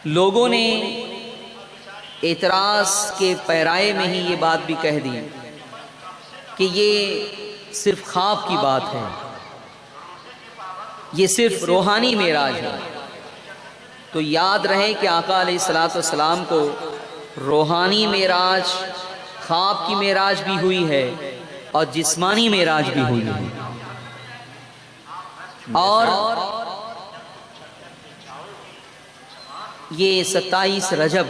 لوگوں نے اعتراض کے پیرائے میں ہی یہ بات بھی کہہ دی کہ یہ صرف خواب کی بات ہے، یہ صرف روحانی معراج ہے۔ تو یاد رہے کہ آقا علیہ الصلوۃ والسلام کو روحانی معراج، خواب کی معراج بھی ہوئی ہے اور جسمانی معراج بھی ہوئی ہے۔ اور یہ 27 رجب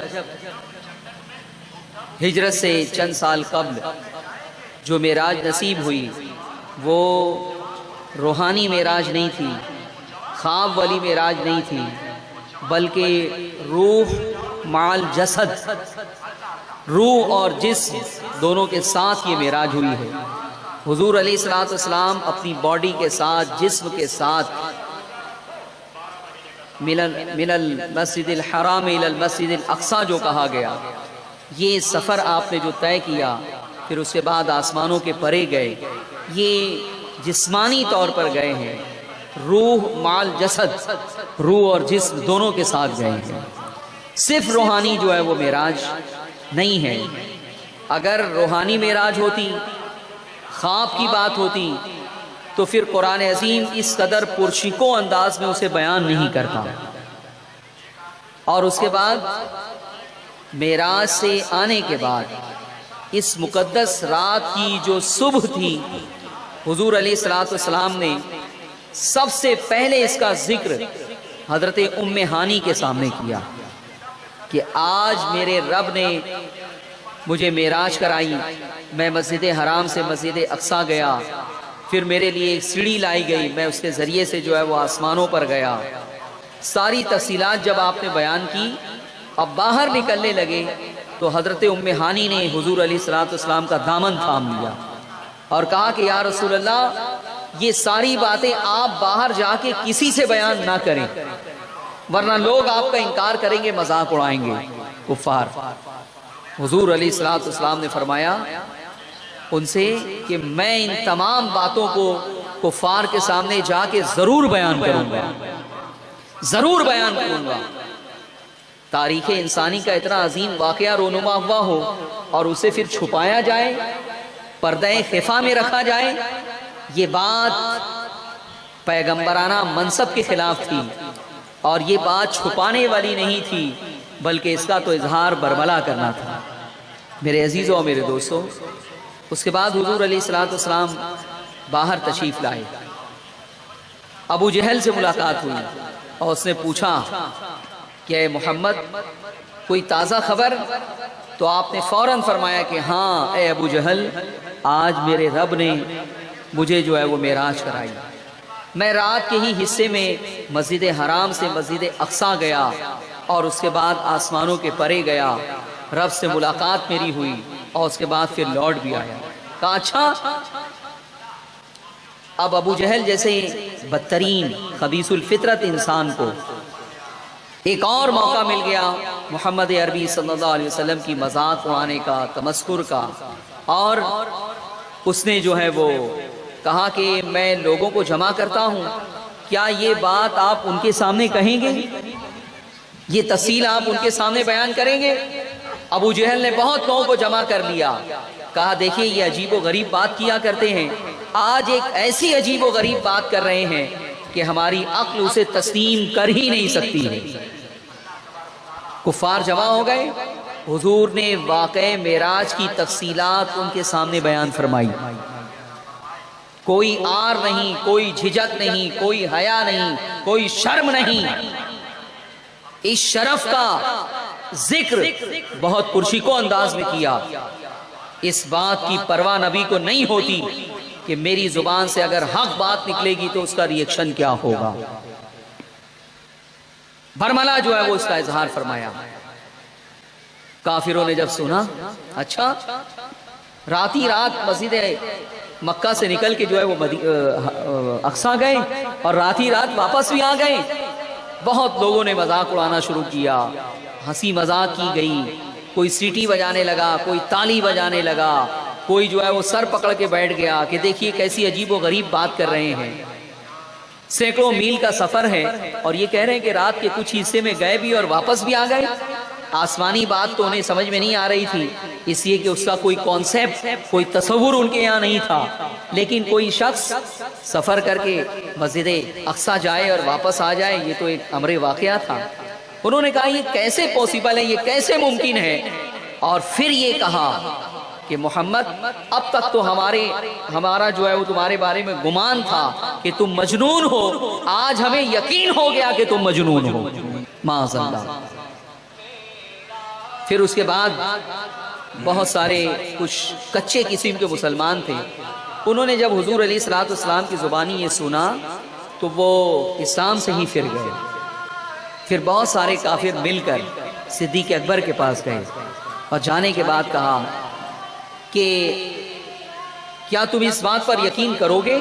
ہجرت سے چند سال قبل جو معراج نصیب ہوئی وہ روحانی معراج نہیں تھی، خواب والی معراج نہیں تھی، بلکہ روح مع جسد، روح اور جسم دونوں کے ساتھ یہ معراج ہوئی ہے۔ حضور علیہ الصلوۃ والسلام اپنی باڈی کے ساتھ، جسم کے ساتھ من المسجد الحرام الى المسجد الاقصی جو کہا گیا، یہ سفر آپ نے جو طے کیا، پھر اس کے بعد آسمانوں کے پرے گئے، یہ جسمانی طور پر گئے ہیں، روح مع الجسد، روح اور جسم دونوں کے ساتھ گئے ہیں۔ صرف روحانی جو ہے وہ معراج نہیں ہے۔ اگر روحانی معراج ہوتی، خواب کی بات ہوتی، تو پھر قرآن عظیم اس قدر پرشکو انداز میں اسے بیان نہیں کرتا۔ اور اس کے بعد معراج سے آنے کے بعد اس مقدس رات کی جو صبح تھی، حضور علیہ الصلوۃ والسلام نے سب سے پہلے اس کا ذکر حضرت ام ہانی کے سامنے کیا کہ آج میرے رب نے مجھے معراج کرائی، میں مسجد حرام سے مسجد اقصی گیا، پھر میرے لیے ایک سیڑھی لائی گئی، میں اس کے ذریعے سے جو ہے وہ آسمانوں پر گیا۔ ساری تفصیلات جب آپ نے بیان کی، اب باہر نکلنے لگے تو حضرت ام ہانی نے حضور علیہ الصلوۃ والسلام کا دامن تھام لیا اور کہا کہ یا رسول اللہ، یہ ساری باتیں آپ باہر جا کے کسی سے بیان نہ کریں، ورنہ لوگ آپ کا انکار کریں گے، مذاق اڑائیں گے کفار۔ حضور علیہ الصلوۃ والسلام نے فرمایا ان سے کہ میں ان تمام باتوں کو کفار کے سامنے جا کے ضرور بیان کروں گا، ضرور بیان کروں گا۔ تاریخ انسانی کا اتنا عظیم واقعہ رونما ہوا ہو اور اسے پھر چھپایا جائے، پردہ خفا میں رکھا جائے، یہ بات پیغمبرانہ منصب کے خلاف تھی اور یہ بات چھپانے والی نہیں تھی، بلکہ اس کا تو اظہار برملا کرنا تھا۔ میرے عزیزوں اور میرے دوستوں، اس کے بعد حضور علیہ الصلوۃ والسلام باہر تشریف لائے، ابو جہل سے ملاقات ہوئی اور اس نے پوچھا کہ اے محمد کوئی تازہ خبر؟ تو آپ نے فوراً فرمایا کہ ہاں اے ابو جہل، آج میرے رب نے مجھے جو ہے وہ معراج کرائی، میں رات کے ہی حصے میں مسجد حرام سے مسجد اقصی گیا اور اس کے بعد آسمانوں کے پرے گیا، رب سے ملاقات میری ہوئی اور اس کے بعد پھر لوٹ بھی آیا۔ کہا اچھا، اب ابو جہل جیسے بدترین خبیث الفطرت انسان کو ایک اور موقع مل گیا محمد عربی صلی اللہ علیہ وسلم کی مذاق اڑانے کا، تمسخر کا، اور اس نے جو ہے وہ کہا کہ میں لوگوں کو جمع کرتا ہوں، کیا یہ بات آپ ان کے سامنے کہیں گے؟ یہ تفصیل آپ ان کے سامنے بیان کریں گے؟ ابو جہل نے بہت لوگوں کو جمع کر لیا، کہا دیکھیے یہ عجیب و غریب بات کیا کرتے ہیں، آج ایک ایسی عجیب و غریب بات کر رہے ہیں کہ ہماری عقل اسے تسلیم کر ہی نہیں سکتی ہے۔ کفار جمع ہو گئے، حضور نے واقع معراج کی تفصیلات ان کے سامنے بیان فرمائی، کوئی آر نہیں، کوئی جھجک نہیں، کوئی حیا نہیں، کوئی شرم نہیں، اس شرف کا ذکر بہت پرشکو انداز میں کیا۔ اس بات کی پرواہ نبی کو نہیں ہوتی کہ میری زبان سے اگر حق بات نکلے گی تو اس کا ری ایکشن کیا ہوگا۔ برملا جو ہے وہ اس کا اظہار فرمایا۔ کافروں نے جب سنا، اچھا رات ہی رات مسجد مکہ سے نکل کے جو ہے وہ اقصی گئے اور رات ہی رات واپس بھی آ گئے، بہت لوگوں نے مذاق اڑانا شروع کیا، ہنسی مذاق کی گئی، کوئی سیٹی بجانے لگا، کوئی تالی بجانے لگا، کوئی جو ہے وہ سر پکڑ کے بیٹھ گیا کہ دیکھیے کیسی عجیب و غریب بات کر رہے ہیں۔ سینکڑوں میل کا سفر ہے اور یہ کہہ رہے ہیں کہ رات کے کچھ حصے میں گئے بھی اور واپس بھی آ گئے. آسمانی بات تو انہیں سمجھ میں نہیں آ رہی تھی، اس لیے کہ اس کا کوئی کانسیپٹ، کوئی تصور ان کے یہاں نہیں تھا. لیکن کوئی شخص سفر کر کے مسجد اقصی جائے اور واپس آ جائے، یہ تو ایک امر واقعہ تھا. انہوں نے کہا یہ کیسے پاسبل ہے، یہ کیسے ممکن ہے؟ اور پھر یہ کہا کہ محمد اب تک تو ہمارا جو ہے وہ تمہارے بارے میں گمان تھا کہ تم مجنون ہو، آج ہمیں یقین ہو گیا کہ تم مجنون ہو. معاذ اللہ. پھر اس کے بعد بہت سارے کچھ کچے قسم کے مسلمان تھے، انہوں نے جب حضور علیہ الصلوۃ والسلام کی زبانی یہ سنا تو وہ اسلام سے ہی پھر گئے. پھر بہت سارے کافر مل کر صدیق اکبر کے پاس گئے اور جانے کے بعد کہا کہ کیا تم اس بات پر یقین کرو گے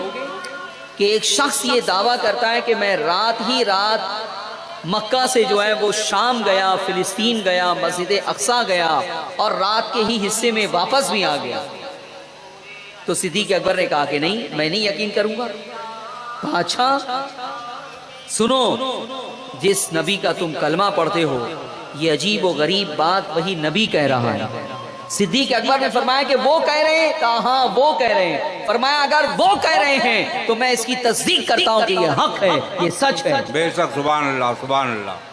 کہ ایک شخص یہ دعویٰ کرتا ہے کہ میں رات ہی رات مکہ سے جو ہے وہ شام گیا، فلسطین گیا، مسجد اقصی گیا اور رات کے ہی حصے میں واپس بھی آ گیا؟ تو صدیق اکبر نے کہا کہ نہیں، میں نہیں یقین کروں گا. کہا اچھا سنو، جس نبی کا تم کلمہ پڑھتے ہو یہ عجیب و غریب بات وہی نبی کہہ رہا ہے. صدیق اکبر نے فرمایا کہ وہ کہہ رہے ہیں؟ کہا ہاں وہ کہہ رہے ہیں. فرمایا اگر وہ کہہ رہے ہیں تو میں اس کی تصدیق کرتا ہوں کہ یہ حق ہے، یہ سچ ہے. بے شک. سبحان اللہ سبحان اللہ.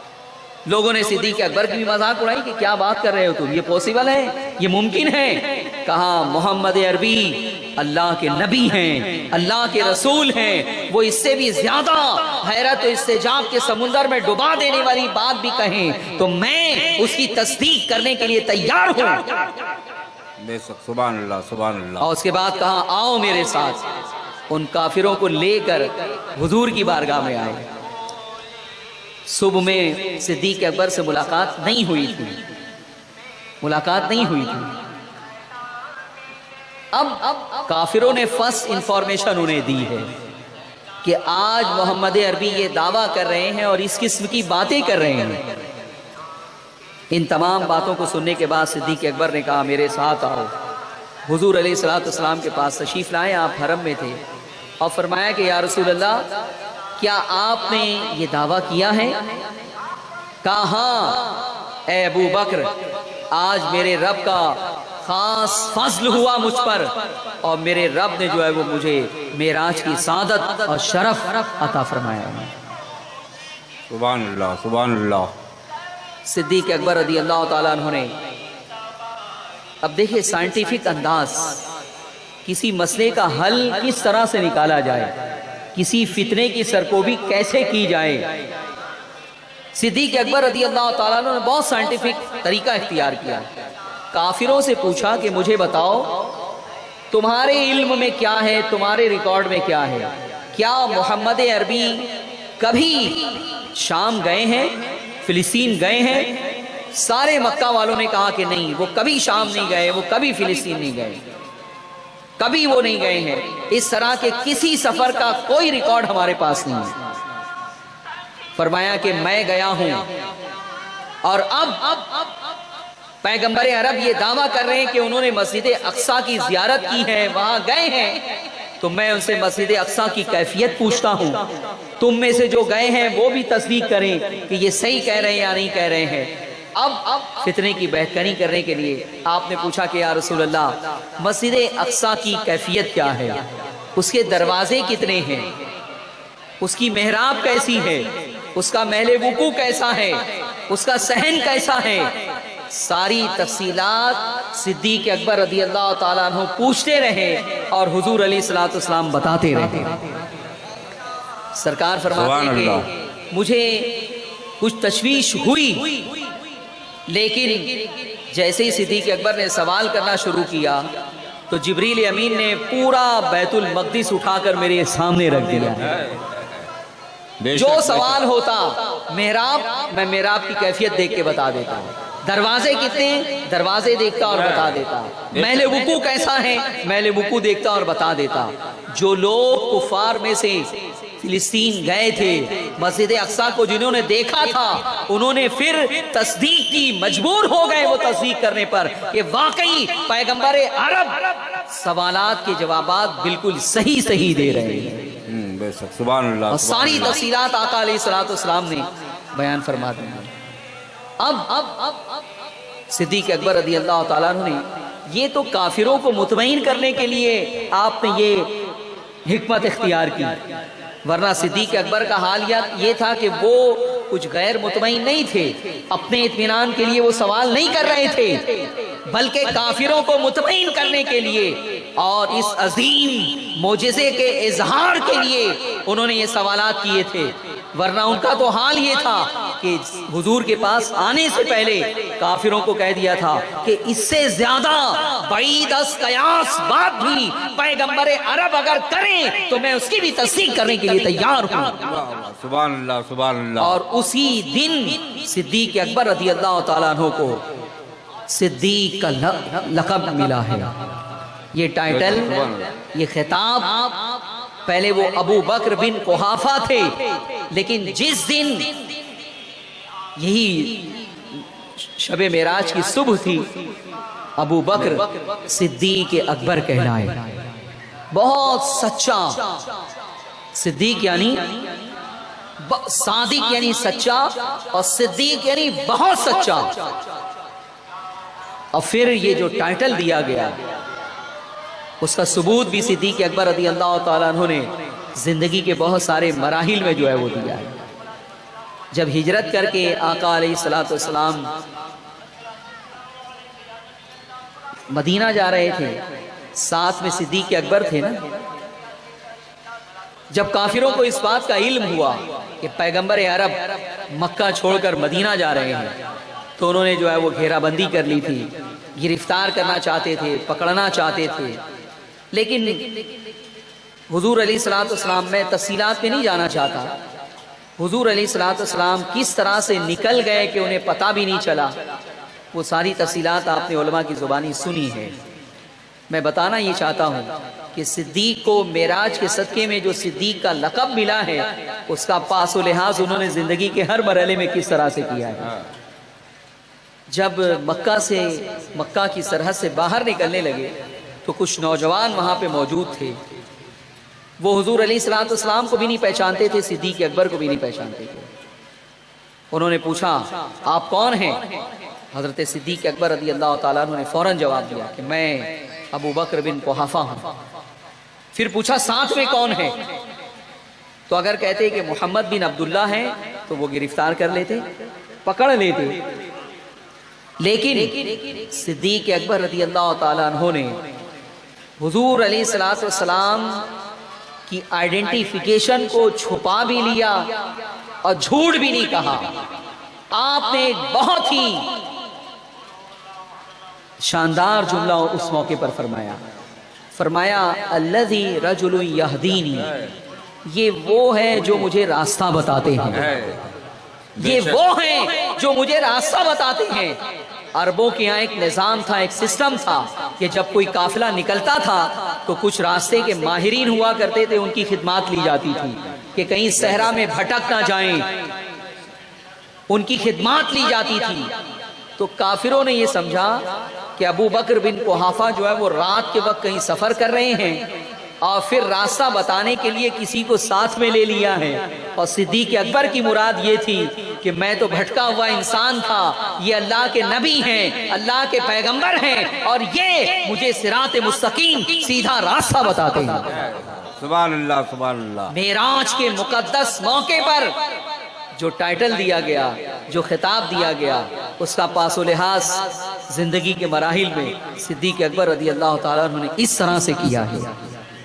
لوگوں نے صدیق اکبر کی بھی مذاق اڑائی کہ کیا بات کر رہے ہو تم، یہ پاسبل ہے، یہ ممکن ہے؟ کہا محمد عربی اللہ کے نبی ہیں، اللہ کے رسول ہیں، وہ اس سے بھی زیادہ حیرت و استعجاب کے سمندر میں ڈبا دینے والی بات بھی کہیں تو میں اس کی تصدیق کرنے کے لیے تیار ہوں. بے شک. سبحان اللہ سبحان اللہ. اور اس کے بعد کہا آؤ میرے ساتھ. ان کافروں کو لے کر حضور کی بارگاہ میں آئے. صبح میں صدیق اکبر سے ملاقات نہیں ہوئی تھی، اب کافروں نے فرسٹ انفارمیشن انہیں دی ہے کہ آج محمد عربی یہ دعویٰ کر رہے ہیں اور اس قسم کی باتیں کر رہے ہیں. ان تمام باتوں کو سننے کے بعد صدیق اکبر نے کہا میرے ساتھ آؤ. حضور علیہ الصلوۃ والسلام کے پاس تشریف لائے، آپ حرم میں تھے، اور فرمایا کہ یا رسول اللہ کیا آپ نے یہ دعویٰ کیا ہے؟ کہا ہاں اے ابو بکر، آج میرے رب کا خاص فضل ہوا مجھ پر اور میرے رب نے جو ہے وہ مجھے معراج کی سعادت اور شرف عطا فرمایا. سبحان اللہ سبحان اللہ. صدیق اکبر رضی اللہ تعالیٰ عنہ نے، اب دیکھیں سائنٹیفک انداز، کسی مسئلے کا حل کس طرح سے نکالا جائے، کسی فتنے کی سرکوبی کیسے کی جائے. صدیق اکبر رضی اللہ تعالیٰ عنہ نے بہت سائنٹیفک طریقہ اختیار کیا. کافروں سے پوچھا کہ مجھے بتاؤ تمہارے علم میں کیا ہے، تمہارے ریکارڈ میں کیا ہے، کیا محمد عربی کبھی شام گئے ہیں، فلسطین گئے ہیں؟ سارے مکہ والوں نے کہا کہ نہیں، وہ کبھی شام نہیں گئے، وہ کبھی فلسطین نہیں گئے، کبھی وہ نہیں گئے ہیں. اس طرح کے کسی سفر کا کوئی ریکارڈ ہمارے پاس نہیں ہے. فرمایا کہ میں گیا ہوں اور اب پیغمبر عرب یہ دعویٰ کر رہے ہیں کہ انہوں نے مسجد اقصی کی زیارت کی ہے، وہاں گئے ہیں، تو میں ان سے مسجد اقصی کی کیفیت پوچھتا ہوں. تم میں سے جو گئے ہیں وہ بھی تصدیق کریں کہ یہ صحیح کہہ رہے ہیں یا نہیں کہہ رہے ہیں. اب فتنے کی بہتری کرنے کے لیے آپ نے پوچھا کہ یا رسول اللہ مسجد اقصی کی کیفیت کیا ہے، اس کے دروازے کتنے ہیں، اس کی محراب کیسی ہے، اس کا محل وقوع کیسا ہے، اس کا صحن کیسا ہے. ساری تفصیلات صدیق اکبر رضی اللہ تعالیٰ عنہ پوچھتے رہے اور حضور علیہ الصلوۃ والسلام بتاتے رہے. سرکار فرماتے ہیں کہ مجھے کچھ تشویش ہوئی، لیکن جیسے ہی صدیق اکبر نے سوال کرنا شروع کیا تو جبریل امین نے پورا بیت المقدس اٹھا کر میرے سامنے رکھ دیا. جو سوال ہوتا محراب، میں محراب کی کیفیت دیکھ کے بتا دیتا ہوں. دروازے کتنے، دروازے دیکھتا اور بتا دیتا. محل وقوع کیسا ہے، محل وقوع دیکھتا اور بتا دیتا. جو لوگ کفار میں سے فلسطین گئے تھے، مسجد اقصی کو جنہوں نے دیکھا تھا، انہوں نے پھر تصدیق کی، مجبور ہو گئے وہ تصدیق کرنے پر کہ واقعی پیغمبر عرب سوالات کے جوابات بالکل صحیح دے رہے ہیں. بے شک سبحان اللہ اور سبحان ساری اللہ تفصیلات آقا علیہ الصلوۃ والسلام نے بیان فرما دی. اب صدیق اکبر رضی اللہ تعالیٰ عنہ نے یہ تو کافروں کو مطمئن کرنے کے لیے آپ نے یہ حکمت اختیار کی، ورنہ صدیق اکبر کا حال یہ تھا کہ وہ کچھ غیر مطمئن نہیں تھے، اپنے اطمینان کے لیے وہ سوال نہیں کر رہے تھے، بلکہ کافروں کو مطمئن کرنے کے لیے اور اس عظیم معجزے کے اظہار کے لیے انہوں نے یہ سوالات کیے تھے. ورنہ ان کا تو حال یہ تھا کہ حضور کے پاس آنے سے پہلے کافروں کو کہہ دیا تھا کہ اس سے زیادہ بعید از قیاس بات بھی پیغمبر عرب اگر کریں تو میں اس کی بھی تصدیق کرنے کے لیے تیار ہوں. سبحان اللہ سبحان اللہ. اور اسی دن صدیق اکبر رضی اللہ تعالیٰ عنہ کو صدیق کا لقب ملا ہے. یہ ٹائٹل، یہ خطاب، پہلے وہ ابو بکر بن قحافہ تھے، لیکن جس دن یہی شب معراج کی صبح تھی ابو بکر صدیق اکبر کہلائے. بہت سچا صدیق یعنی صادق یعنی سچا، اور صدیق یعنی بہت سچا. اور پھر یہ جو ٹائٹل دیا گیا اس کا ثبوت بھی صدیق اکبر رضی اللہ تعالیٰ عنہ نے زندگی کے بہت سارے مراحل میں جو ہے وہ دیا ہے. جب ہجرت کر کے آقا علیہ الصلوۃ والسلام مدینہ جا رہے تھے، ساتھ میں صدیق اکبر تھے نا. جب کافروں کو اس بات کا علم ہوا کہ پیغمبر عرب مکہ چھوڑ کر مدینہ جا رہے ہیں تو انہوں نے جو ہے وہ گھیرا بندی کر لی تھی، گرفتار کرنا چاہتے تھے، پکڑنا چاہتے تھے. لیکن حضور علیہ الصلوۃ والسلام، میں تفصیلات میں نہیں جانا چاہتا، حضور علیہ الصلوۃ والسلام کس طرح سے نکل گئے کہ انہیں پتہ بھی نہیں چلا، وہ ساری تفصیلات آپ نے علماء کی زبانی سنی ہے. میں بتانا یہ چاہتا ہوں کہ صدیق کو معراج کے صدقے میں جو صدیق کا لقب ملا ہے اس کا پاس و لحاظ انہوں نے زندگی کے ہر مرحلے میں کس طرح سے کیا ہے. جب مکہ کی سرحد سے باہر نکلنے لگے تو کچھ نوجوان وہاں پہ موجود تھے، وہ حضور علیہ الصلوۃ والسلام کو بھی نہیں پہچانتے تھے، صدیق اکبر کو بھی نہیں پہچانتے تھے. انہوں نے پوچھا آپ کون ہیں؟ حضرت صدیق اکبر رضی اللہ تعالیٰ عنہ نے فوراً جواب دیا کہ میں ابو بکر بن قحافہ ہوں. پھر پوچھا ساتھ میں کون ہے؟ تو اگر کہتے کہ محمد بن عبداللہ ہیں تو وہ گرفتار کر لیتے، پکڑ لیتے. لیکن صدیق اکبر رضی اللہ تعالیٰ عنہ نے حضور علیہ الصلوۃ والسلام کی آئیڈینٹیفیکیشن کو چھپا بھی لیا اور جھوٹ بھی نہیں کہا. آپ نے ایک بہت ہی شاندار جملہ اس موقع پر فرمایا الذی رجل یہدینی، یہ وہ ہے جو مجھے راستہ بتاتے ہیں، یہ وہ ہیں جو مجھے راستہ بتاتے ہیں. عربوں کے یہاں ایک نظام تھا، ایک سسٹم تھا کہ جب کوئی قافلہ نکلتا تھا تو کچھ راستے کے ماہرین ہوا کرتے تھے، ان کی خدمات لی جاتی تھی کہ کہیں صحرا میں بھٹک نہ جائیں، ان کی خدمات لی جاتی تھی. تو کافروں نے یہ سمجھا کہ ابو بکر بن قحافہ جو ہے وہ رات کے وقت کہیں سفر کر رہے ہیں اور پھر راستہ بتانے کے لیے کسی کو ساتھ میں لے لیا ہے. اور صدیق اکبر کی مراد یہ تھی کہ میں تو بھٹکا ہوا انسان تھا، یہ اللہ کے نبی ہیں، اللہ کے پیغمبر ہیں، اور یہ مجھے صراط مستقیم سیدھا راستہ بتاتے ہیں. سبحان اللہ سبحان اللہ. معراج کے مقدس موقع پر جو ٹائٹل دیا گیا، جو خطاب دیا گیا، اس کا پاس و لحاظ زندگی کے مراحل میں صدیق اکبر رضی اللہ تعالیٰ عنہ نے اس طرح سے کیا ہے.